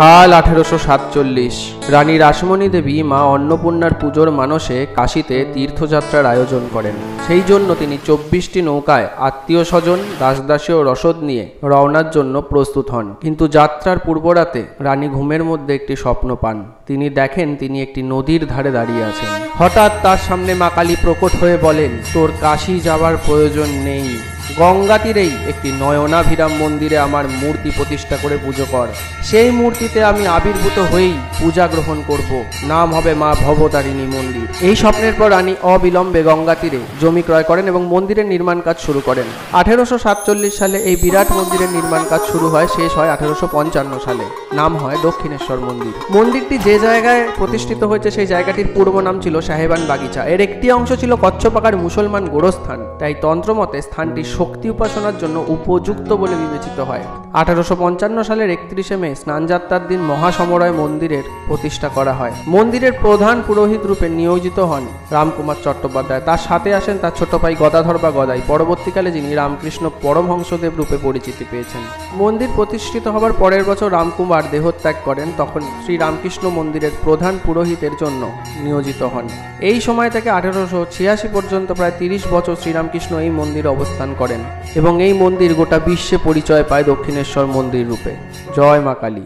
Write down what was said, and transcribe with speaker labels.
Speaker 1: সাল 1847। রানী রাসমণি দেবী মা অন্নপূর্ণার পুজোর মানসে কাশীতে তীর্থযাত্রার আয়োজন করেন। সেই জন্য তিনি 24টি নৌকায় আত্মীয় স্বজন, দাসদাসী ও রসদ নিয়ে রওনার জন্য প্রস্তুত হন। কিন্তু যাত্রার পূর্বরাতে রানী ঘুমের মধ্যে একটি স্বপ্ন পান। তিনি দেখেন তিনি একটি নদীর ধারে দাঁড়িয়ে আছেন। হঠাৎ তার সামনে মা কালী প্রকট হয়ে বলেন, তোর কাশী যাবার প্রয়োজন নেই, গঙ্গা তীরেই একটি নয়নাভিরাম মন্দিরে আমার মূর্তি প্রতিষ্ঠা করে পুজো কর। সেই মূর্তিতে আমি আবির্ভূত হয়েই পূজা গ্রহণ করব। নাম হবে মা ভবতারিণী মন্দির। এই স্বপ্নের পর রানী অবিলম্বে গঙ্গা তীরে জমি ক্রয় করেন এবং মন্দিরের নির্মাণ কাজ শুরু করেন। 1847 সালে এই বিরাট মন্দিরের নির্মাণ কাজ শুরু হয়, শেষ হয় 1855 সালে। নাম হয় দক্ষিণেশ্বর মন্দির। মন্দিরটি যে জায়গায় প্রতিষ্ঠিত হয়েছে সেই জায়গাটির পূর্ব নাম ছিল সাহেবান বাগিচা। এর একটি অংশ ছিল কচ্ছপাকার মুসলমান গোরস্থান, তাই তন্ত্রমতে স্থানটি শক্তি উপাসনার জন্য উপযুক্ত বলে বিবেচিত হয়। 1855 সালের 31শে মে স্নানযাত্রার দিন মহাসমরয় মন্দিরের প্রতিষ্ঠা করা হয়। মন্দিরের প্রধান পুরোহিত রূপে নিয়োজিত হন রামকুমার চট্টোপাধ্যায়। তার সাথে আসেন তার ছোট ভাই গদাধর বা গদাই, পরবর্তীকালে যিনি রামকৃষ্ণ পরমহংসদেব রূপে পরিচিতি পেয়েছেন। মন্দির প্রতিষ্ঠিত হবার পরের বছর রামকুমার দেহত্যাগ করেন, তখন শ্রী রামকৃষ্ণ মন্দিরের প্রধান পুরোহিতের জন্য নিয়োজিত হন। এই সময় থেকে 1886 পর্যন্ত প্রায় 30 বছর শ্রীরামকৃষ্ণ এই মন্দিরে অবস্থান করেন এবং এই মন্দির গোটা বিশ্বে পরিচয় পায় দক্ষিণেশ্বর মন্দির রূপে। জয় মা কালী।